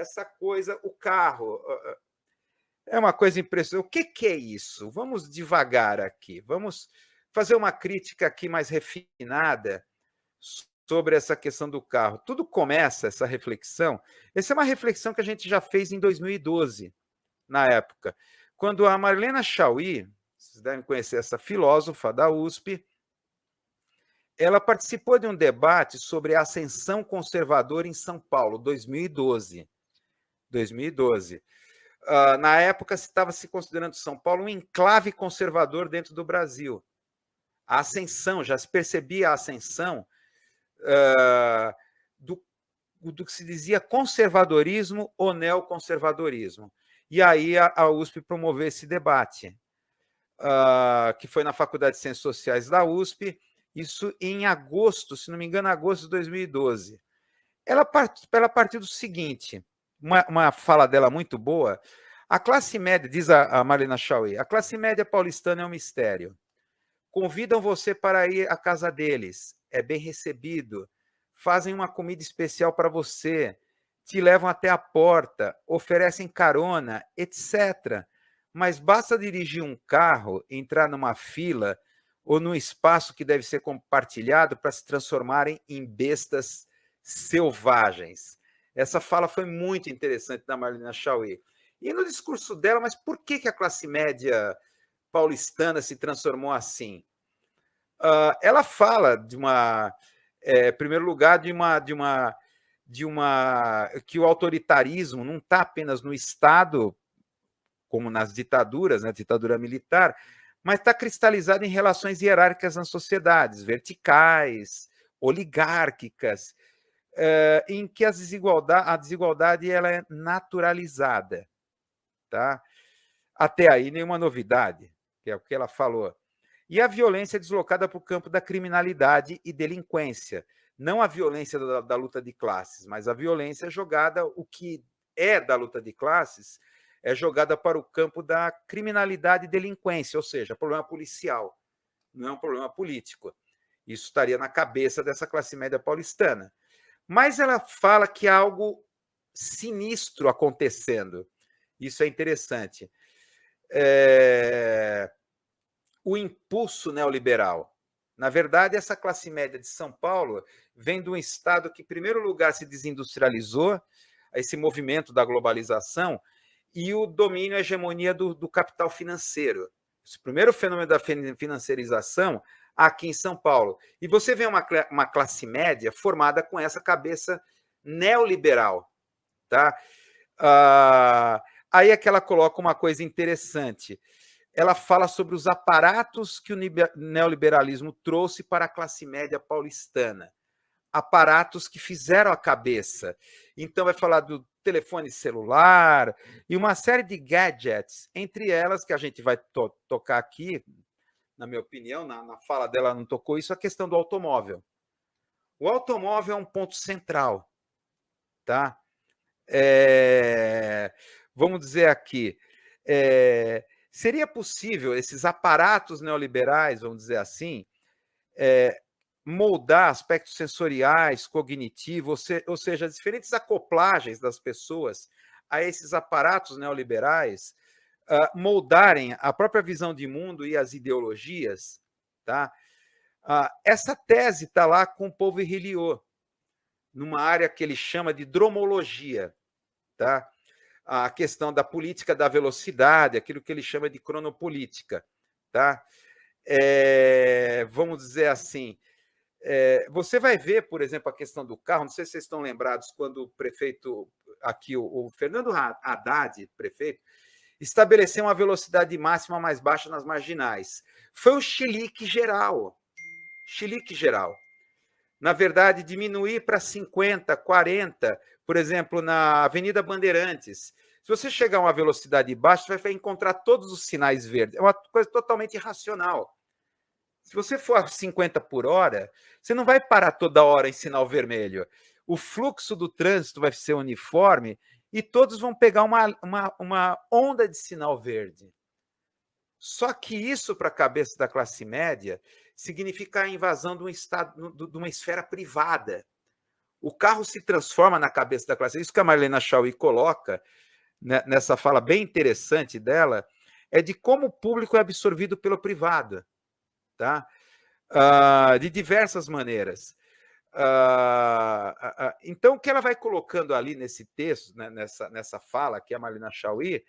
essa coisa, o carro, é uma coisa impressionante. O que é isso? Vamos devagar aqui, vamos fazer uma crítica aqui mais refinada sobre essa questão do carro. Tudo começa, essa reflexão, essa é uma reflexão que a gente já fez em 2012, na época, quando a Marlene Chauí, vocês devem conhecer essa filósofa da USP, ela participou de um debate sobre a ascensão conservadora em São Paulo, 2012. 2012. Na época, estava se considerando São Paulo um enclave conservador dentro do Brasil. A ascensão, já se percebia a ascensão do que se dizia conservadorismo ou neoconservadorismo. E aí a USP promoveu esse debate, que foi na Faculdade de Ciências Sociais da USP, isso em agosto, se não me engano, agosto de 2012. Ela partiu do seguinte, uma fala dela muito boa, a classe média, diz a Marlene Chauí, a classe média paulistana é um mistério. Convidam você para ir à casa deles, é bem recebido, fazem uma comida especial para você, te levam até a porta, oferecem carona, etc. Mas basta dirigir um carro, entrar numa fila ou num espaço que deve ser compartilhado para se transformarem em bestas selvagens. Essa fala foi muito interessante da Marlene Chauí. E no discurso dela, mas por que a classe média paulistana se transformou assim? Ela fala de uma, em primeiro lugar, de uma que o autoritarismo não está apenas no Estado, como nas ditaduras, né, ditadura militar, mas está cristalizado em relações hierárquicas nas sociedades, verticais, oligárquicas, em que a desigualdade ela é naturalizada. Tá? Até aí, nenhuma novidade, que é o que ela falou. E a violência é deslocada para o campo da criminalidade e delinquência. Não a violência da luta de classes, mas a violência jogada, o que é da luta de classes, é jogada para o campo da criminalidade e delinquência, ou seja, problema policial, não é um problema político. Isso estaria na cabeça dessa classe média paulistana. Mas ela fala que há algo sinistro acontecendo. Isso é interessante. O impulso neoliberal. Na verdade, essa classe média de São Paulo vem de um estado que, em primeiro lugar, se desindustrializou, esse movimento da globalização, e o domínio, a hegemonia do capital financeiro. Esse primeiro fenômeno da financiarização aqui em São Paulo. E você vê uma classe média formada com essa cabeça neoliberal. Tá? Aí é que ela coloca uma coisa interessante. Ela fala sobre os aparatos que o neoliberalismo trouxe para a classe média paulistana. Aparatos que fizeram a cabeça. Então, vai falar do telefone celular e uma série de gadgets, entre elas, que a gente vai tocar aqui, na minha opinião, na fala dela não tocou isso, a questão do automóvel. O automóvel é um ponto central. Tá? Vamos dizer aqui, seria possível esses aparatos neoliberais, vamos dizer assim, moldar aspectos sensoriais, cognitivos, ou seja, as diferentes acoplagens das pessoas a esses aparatos neoliberais, moldarem a própria visão de mundo e as ideologias? Tá? Essa tese está lá com o Paul Virilio, numa área que ele chama de dromologia. Tá? A questão da política da velocidade, aquilo que ele chama de cronopolítica. Tá? Vamos dizer assim, você vai ver, por exemplo, a questão do carro, não sei se vocês estão lembrados, quando o prefeito, aqui, o Fernando Haddad, prefeito, estabeleceu uma velocidade máxima mais baixa nas marginais. Foi o chilique geral. Chilique geral. Na verdade, diminuir para 50, 40, por exemplo, na Avenida Bandeirantes. Se você chegar a uma velocidade baixa, você vai encontrar todos os sinais verdes. É uma coisa totalmente irracional. Se você for a 50 por hora, você não vai parar toda hora em sinal vermelho. O fluxo do trânsito vai ser uniforme e todos vão pegar uma onda de sinal verde. Só que isso, para a cabeça da classe média, significa a invasão de um estado, de uma esfera privada, O carro se transforma na cabeça da classe. Isso que a Marlene Chauí coloca, né, nessa fala bem interessante dela, é de como o público é absorvido pelo privado, tá? De diversas maneiras. Então, o que ela vai colocando ali nesse texto, né, nessa fala, que é a Marlene Chauí,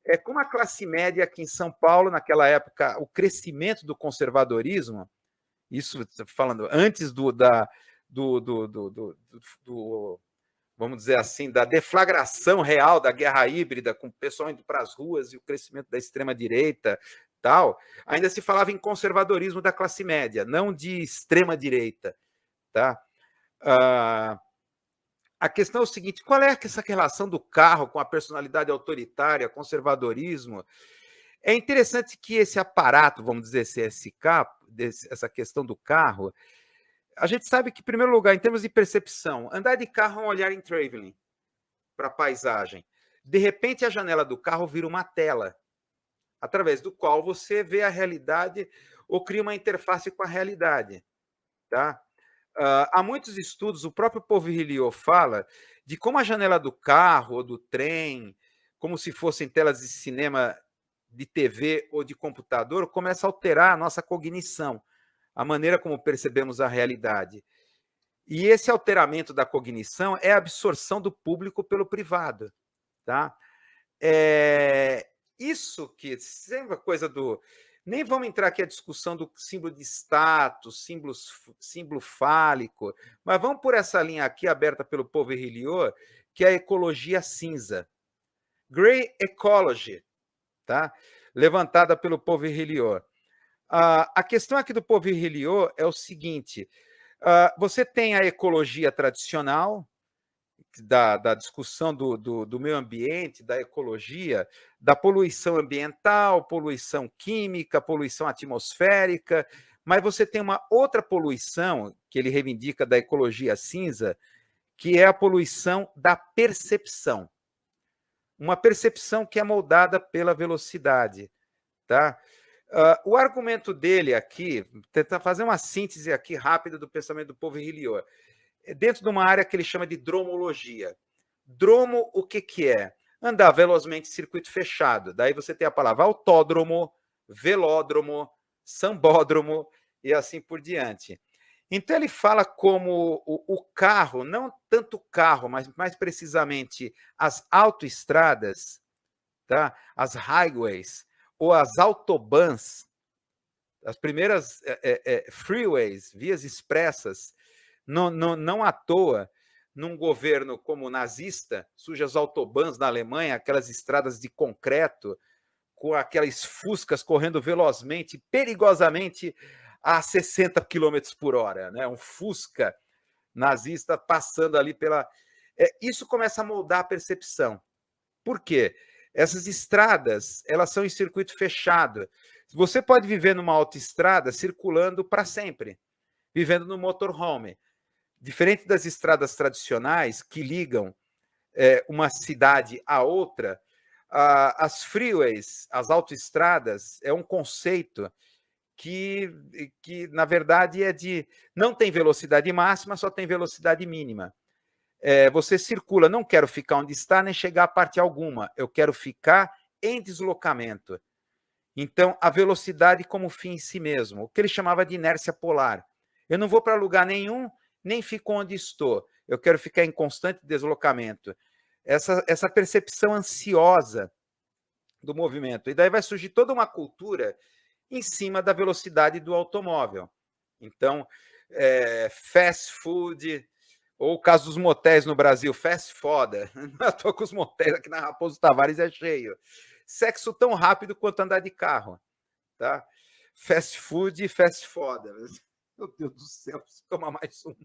é como a classe média aqui em São Paulo, naquela época, o crescimento do conservadorismo, isso falando antes vamos dizer assim, da deflagração real da guerra híbrida, com o pessoal indo para as ruas e o crescimento da extrema-direita, tal, ainda se falava em conservadorismo da classe média, não de extrema-direita. Tá? A questão é o seguinte: qual é essa relação do carro com a personalidade autoritária, conservadorismo? É interessante que esse aparato, vamos dizer, essa questão do carro, a gente sabe que, em primeiro lugar, em termos de percepção, andar de carro é um olhar em traveling para a paisagem. De repente, a janela do carro vira uma tela, através do qual você vê a realidade ou cria uma interface com a realidade. Tá? Há muitos estudos, o próprio Poviriliot fala de como a janela do carro ou do trem, como se fossem telas de cinema, de TV ou de computador, começa a alterar a nossa cognição, a maneira como percebemos a realidade. E esse alteramento da cognição é a absorção do público pelo privado. Tá? Isso que sempre a coisa do... Nem vamos entrar aqui a discussão do símbolo de status, símbolo fálico, mas vamos por essa linha aqui aberta pelo Poviriliot, que é a ecologia cinza. Grey Ecology, tá? Levantada pelo Poviriliot. A questão aqui do Poviriliot é o seguinte: você tem a ecologia tradicional, da discussão do meio ambiente, da ecologia, da poluição ambiental, poluição química, poluição atmosférica, mas você tem uma outra poluição que ele reivindica da ecologia cinza, que é a poluição da percepção. Uma percepção que é moldada pela velocidade. Tá? O argumento dele aqui, tentar fazer uma síntese aqui rápida do pensamento do Poviriliot, dentro de uma área que ele chama de dromologia. Dromo, o que é? Andar velozmente em circuito fechado. Daí você tem a palavra autódromo, velódromo, sambódromo e assim por diante. Então ele fala como o carro, não tanto o carro, mas mais precisamente as autoestradas, tá? As highways ou as autobans, as primeiras freeways, vias expressas, não à toa, num governo como nazista, sujas autobans na Alemanha, aquelas estradas de concreto, com aquelas fuscas correndo velozmente, perigosamente, a 60 km por hora. Né? Um fusca nazista passando ali pela... Isso começa a moldar a percepção. Por quê? Essas estradas, elas são em circuito fechado. Você pode viver numa autoestrada circulando para sempre, vivendo no motorhome. Diferente das estradas tradicionais que ligam uma cidade a outra, as freeways, as autoestradas, é um conceito que na verdade, não tem velocidade máxima, só tem velocidade mínima. Você circula, não quero ficar onde está, nem chegar a parte alguma, eu quero ficar em deslocamento. Então, a velocidade como fim em si mesmo, o que ele chamava de inércia polar. Eu não vou para lugar nenhum, nem fico onde estou. Eu quero ficar em constante deslocamento. Essa percepção ansiosa do movimento. E daí vai surgir toda uma cultura em cima da velocidade do automóvel. Então, fast food, ou o caso dos motéis no Brasil, fast foda. Não estou com os motéis aqui na Raposo Tavares, é cheio. Sexo tão rápido quanto andar de carro. Tá? Fast food e fast foda. Meu Deus do céu, preciso tomar mais um.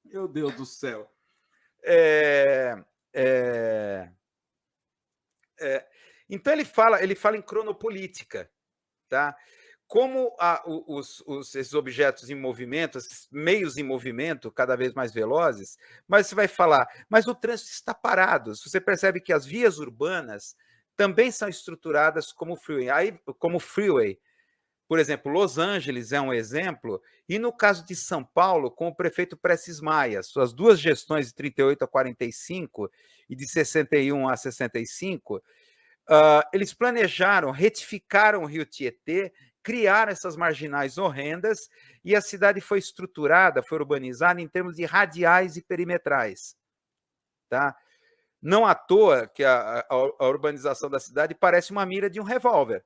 Meu Deus do céu. Então ele fala em cronopolítica, tá? Como esses objetos em movimento, esses meios em movimento, cada vez mais velozes, mas você vai falar, mas o trânsito está parado. Você percebe que as vias urbanas também são estruturadas como freeway. Por exemplo, Los Angeles é um exemplo, e no caso de São Paulo, com o prefeito Prestes Maia, suas duas gestões de 38 a 45 e de 61 a 65, eles planejaram, retificaram o Rio Tietê, criaram essas marginais horrendas, e a cidade foi estruturada, foi urbanizada em termos de radiais e perimetrais. Tá? Não à toa que a urbanização da cidade parece uma mira de um revólver,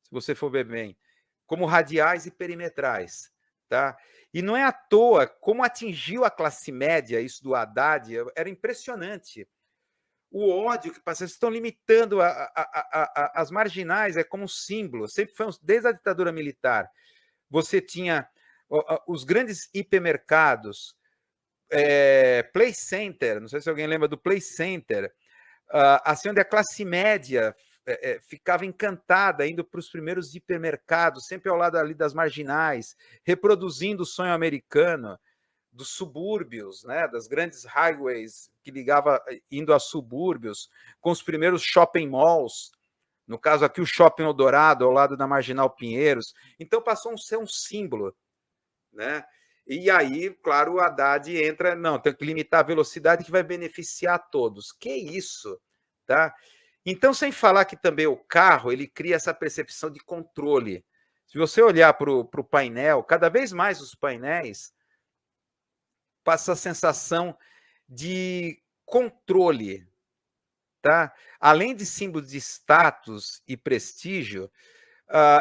se você for ver bem, como radiais e perimetrais. Tá? E não é à toa como atingiu a classe média, isso do Haddad, era impressionante. O ódio que vocês estão limitando as marginais, é como um símbolo, sempre foi, desde a ditadura militar. Você tinha os grandes hipermercados, Play Center, não sei se alguém lembra do Play Center, assim, onde a classe média ficava encantada, indo para os primeiros hipermercados, sempre ao lado ali das marginais, reproduzindo o sonho americano dos subúrbios, né, das grandes highways que ligava indo a subúrbios, com os primeiros shopping malls, no caso aqui o Shopping Eldorado, ao lado da Marginal Pinheiros. Então passou a ser um símbolo, né? E aí, claro, o Haddad entra, não, tem que limitar a velocidade que vai beneficiar a todos. Que isso, tá? Então, sem falar que também o carro, ele cria essa percepção de controle. Se você olhar para o painel, cada vez mais os painéis passa a sensação de controle, tá? Além de símbolos de status e prestígio,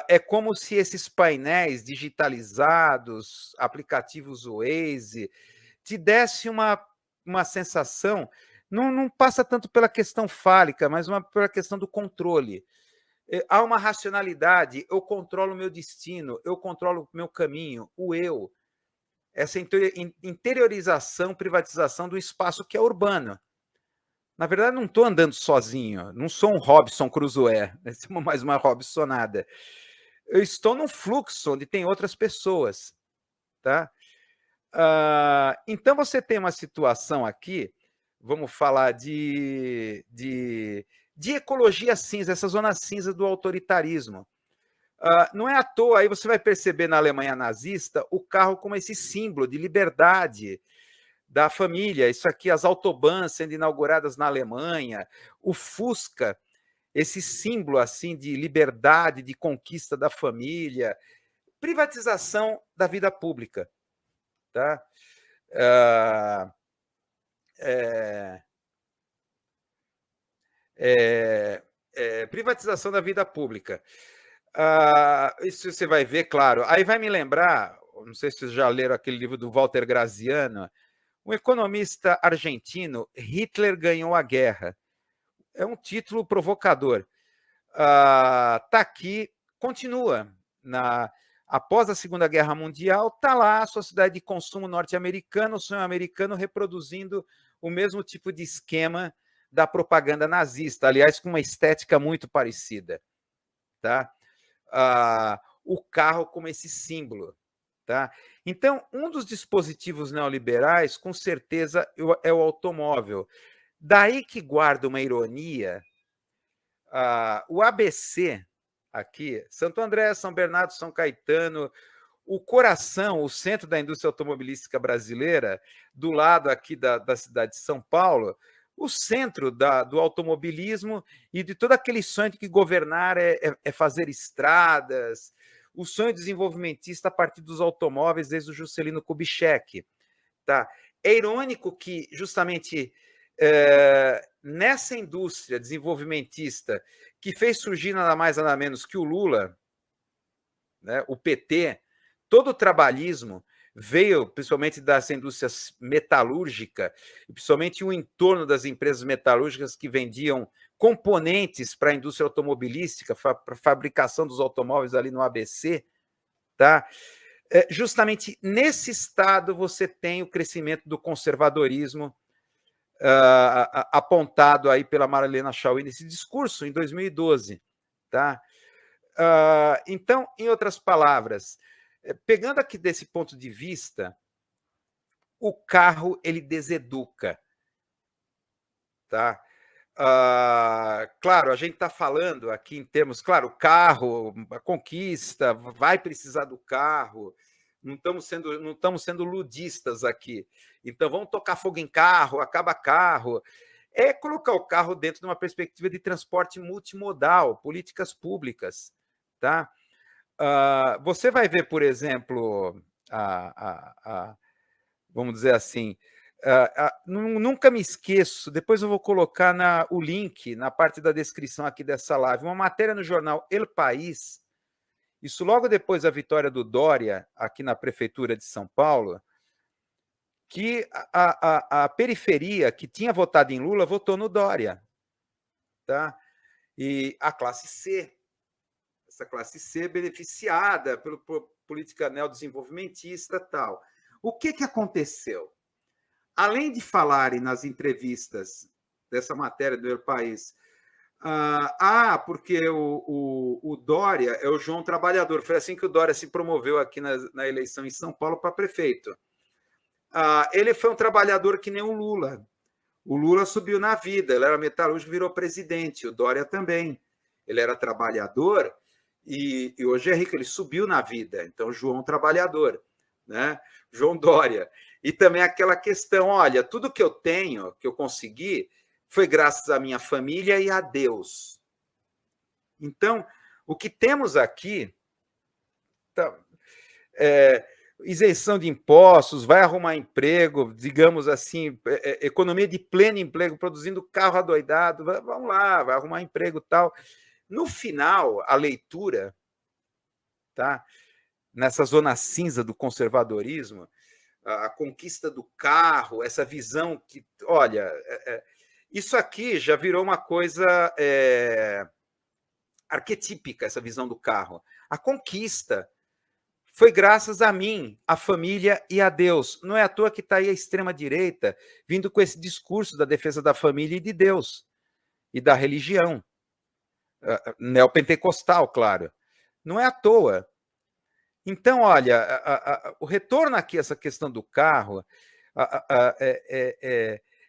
é como se esses painéis digitalizados, aplicativos Waze, te desse uma sensação, não passa tanto pela questão fálica, mas pela questão do controle. Há uma racionalidade, eu controlo o meu destino, eu controlo o meu caminho, o eu. Essa interiorização, privatização do espaço que é urbano. Na verdade, não estou andando sozinho, não sou um Robinson Crusoe, mais uma Robinsonada. Eu estou num fluxo onde tem outras pessoas. Tá? Então, você tem uma situação aqui, vamos falar de ecologia cinza, essa zona cinza do autoritarismo. Não é à toa, aí você vai perceber na Alemanha nazista o carro como esse símbolo de liberdade da família. Isso aqui, as autobahns sendo inauguradas na Alemanha, o Fusca, esse símbolo assim de liberdade, de conquista da família, privatização da vida pública. Tá? Privatização da vida pública. Isso você vai ver, claro. Aí vai me lembrar, não sei se vocês já leram aquele livro do Walter Graziano, um economista argentino, Hitler ganhou a guerra. É um título provocador. Está aqui, continua. Após a Segunda Guerra Mundial, está lá a sociedade de consumo norte-americana, o sonho americano reproduzindo o mesmo tipo de esquema da propaganda nazista, aliás, com uma estética muito parecida. Tá? O carro como esse símbolo. Tá? Então, um dos dispositivos neoliberais, com certeza, é o automóvel. Daí que guarda uma ironia, o ABC, aqui, Santo André, São Bernardo, São Caetano, o coração, o centro da indústria automobilística brasileira, do lado aqui da cidade de São Paulo, o centro do automobilismo e de todo aquele sonho de que governar é fazer estradas, o sonho desenvolvimentista a partir dos automóveis desde o Juscelino Kubitschek. Tá? É irônico que, justamente, nessa indústria desenvolvimentista que fez surgir nada mais nada menos que o Lula, né, o PT, todo o trabalhismo veio principalmente dessa indústria metalúrgica, principalmente o entorno das empresas metalúrgicas que vendiam componentes para a indústria automobilística, para a fabricação dos automóveis ali no ABC. Tá? Justamente nesse estado você tem o crescimento do conservadorismo apontado aí pela Marilena Chauí nesse discurso em 2012. Tá? Então, em outras palavras, pegando aqui desse ponto de vista, o carro ele deseduca. Tá? Claro, a gente está falando aqui em termos, claro, o carro, a conquista, vai precisar do carro, não estamos sendo ludistas aqui. Então, vamos tocar fogo em carro, acaba carro. É colocar o carro dentro de uma perspectiva de transporte multimodal, políticas públicas. Tá? Você vai ver, por exemplo, vamos dizer assim, nunca me esqueço, depois eu vou colocar o link na parte da descrição aqui dessa live, uma matéria no jornal El País, isso logo depois da vitória do Dória aqui na Prefeitura de São Paulo, que a periferia que tinha votado em Lula votou no Dória. Tá? E a classe C, essa classe C beneficiada pela política neodesenvolvimentista e tal. O que aconteceu? Além de falarem nas entrevistas dessa matéria do El País, porque o Dória é o João Trabalhador. Foi assim que o Dória se promoveu aqui na eleição em São Paulo para prefeito. Ele foi um trabalhador que nem o Lula. O Lula subiu na vida, ele era metalúrgico, virou presidente, o Dória também. Ele era trabalhador e hoje é rico, ele subiu na vida. Então, João Trabalhador, né? João Dória. E também aquela questão, olha, tudo que eu tenho, que eu consegui, foi graças à minha família e a Deus. Então, o que temos aqui, isenção de impostos, vai arrumar emprego, digamos assim, economia de pleno emprego, produzindo carro adoidado, vamos lá, vai arrumar emprego e tal. No final, a leitura, tá? Nessa zona cinza do conservadorismo, a conquista do carro, essa visão que, olha, isso aqui já virou uma coisa arquetípica, essa visão do carro. A conquista foi graças a mim, a família e a Deus. Não é à toa que está aí a extrema-direita vindo com esse discurso da defesa da família e de Deus e da religião. Neopentecostal, claro. Não é à toa. Então, olha, o retorno aqui a essa questão do carro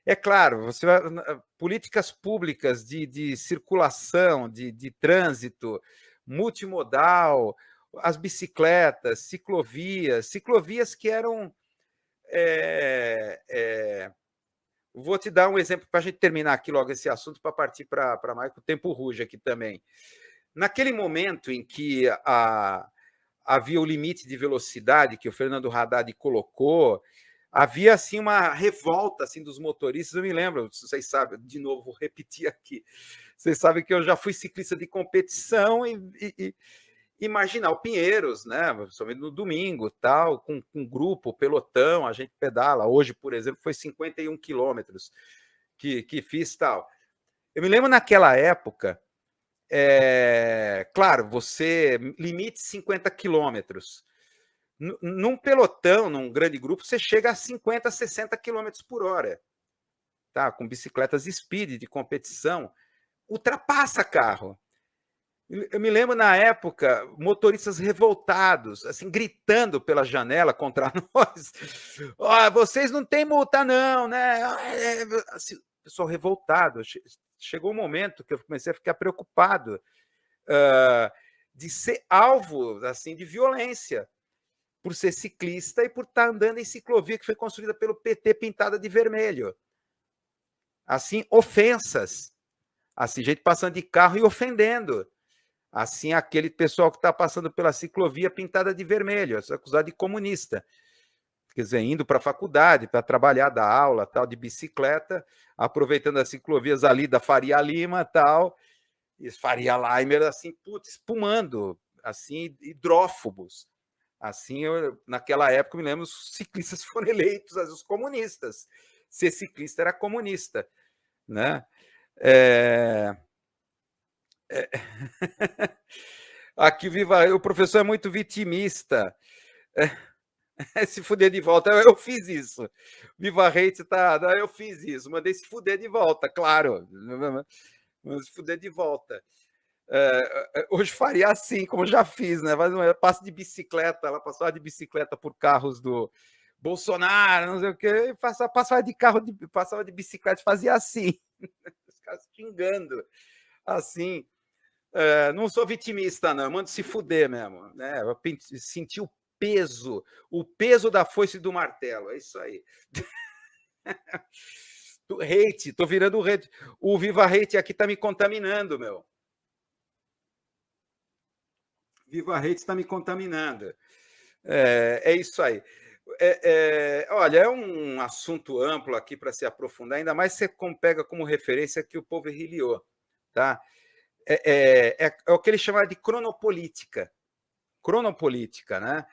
é claro, você vai, políticas públicas de circulação, de trânsito multimodal, as bicicletas, ciclovias que eram... Vou te dar um exemplo para a gente terminar aqui logo esse assunto, para partir para mais, que o tempo ruge aqui também. Naquele momento em que havia o limite de velocidade que o Fernando Haddad colocou, havia assim uma revolta assim dos motoristas. Eu me lembro, vocês sabem, de novo vou repetir aqui, vocês sabem que eu já fui ciclista de competição e imagina, o Pinheiros, né, somente no domingo, tal, com grupo, pelotão, a gente pedala. Hoje, por exemplo, foi 51 quilômetros que fiz, tal. Eu me lembro naquela época, claro, você limite 50 quilômetros. Num pelotão, num grande grupo, você chega a 50, 60 quilômetros por hora. Tá? Com bicicletas speed de competição, ultrapassa carro. Eu me lembro, na época, motoristas revoltados, assim, gritando pela janela contra nós. Vocês não têm multa, não, né? Assim, pessoal revoltado. Chegou um momento que eu comecei a ficar preocupado de ser alvo assim, de violência, por ser ciclista e por estar andando em ciclovia que foi construída pelo PT pintada de vermelho. Assim, ofensas. Assim, gente passando de carro e ofendendo. Assim, aquele pessoal que está passando pela ciclovia pintada de vermelho, acusado de comunista. Quer dizer, indo para a faculdade, para trabalhar, dar aula, tal, de bicicleta, aproveitando as ciclovias ali da Faria Lima, tal, e Faria Limer, assim, putz, espumando, assim, hidrófobos. Assim, naquela época, eu me lembro, os ciclistas foram eleitos, os comunistas. Ser ciclista era comunista, né? Aqui, o professor é muito vitimista. Se fuder de volta, eu fiz isso. Viva Hate, tá? Eu fiz isso, mandei se fuder de volta, claro. Se fuder de volta. Hoje faria assim, como já fiz, né? Passo de bicicleta, ela passava de bicicleta por carros do Bolsonaro, não sei o quê, passava de bicicleta e fazia assim. Os caras xingando. Assim, não sou vitimista, não, mando se fuder mesmo. Né? Eu senti o peso da foice e do martelo, é isso aí. Hate, tô virando hate. O Viva Hate aqui tá me contaminando, meu. Viva Hate está me contaminando. É isso aí. Olha, é um assunto amplo aqui para se aprofundar, ainda mais se você pega como referência aqui o povo Rilliot, tá? É o que ele chama de cronopolítica, né?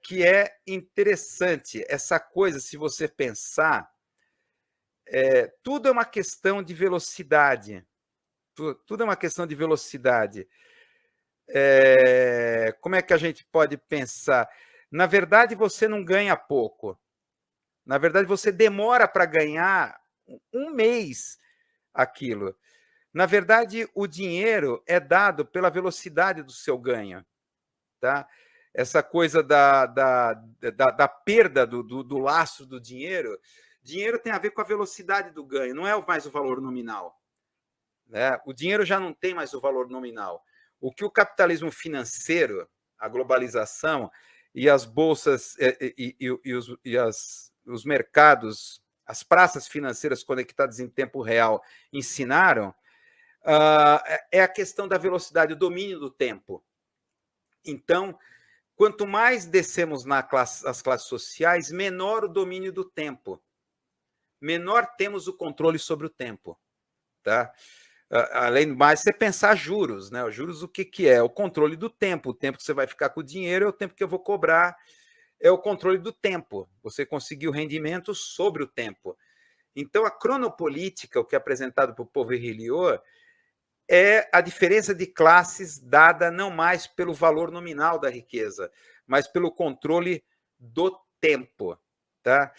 Que é interessante essa coisa, se você pensar, tudo é uma questão de velocidade, tudo é uma questão de velocidade. Como é que a gente pode pensar? Na verdade, você não ganha pouco. Na verdade, você demora para ganhar um mês aquilo. Na verdade, o dinheiro é dado pela velocidade do seu ganho. Tá? Essa coisa da perda do lastro do dinheiro, dinheiro tem a ver com a velocidade do ganho, não é mais o valor nominal. Né? O dinheiro já não tem mais o valor nominal. O que o capitalismo financeiro, a globalização e as bolsas os mercados, as praças financeiras conectadas em tempo real ensinaram, é a questão da velocidade, o domínio do tempo. Então, quanto mais descemos as classes sociais, menor o domínio do tempo, menor temos o controle sobre o tempo. Tá? Além do mais, você pensar juros, né? Os juros, o que é? O controle do tempo. O tempo que você vai ficar com o dinheiro é o tempo que eu vou cobrar, é o controle do tempo. Você conseguiu rendimento sobre o tempo. Então, a cronopolítica, o que é apresentado por Pauvert Rilliot, é a diferença de classes dada não mais pelo valor nominal da riqueza, mas pelo controle do tempo. Tá?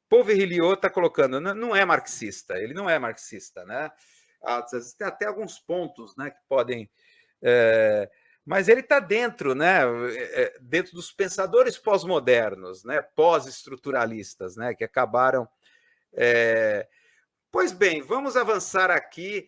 Pauvert Rilliot está colocando, não é marxista, ele não é marxista, né? Tem até alguns pontos, né, que podem... mas ele está dentro, né, dentro dos pensadores pós-modernos, né, pós-estruturalistas, né, que acabaram... Pois bem, vamos avançar aqui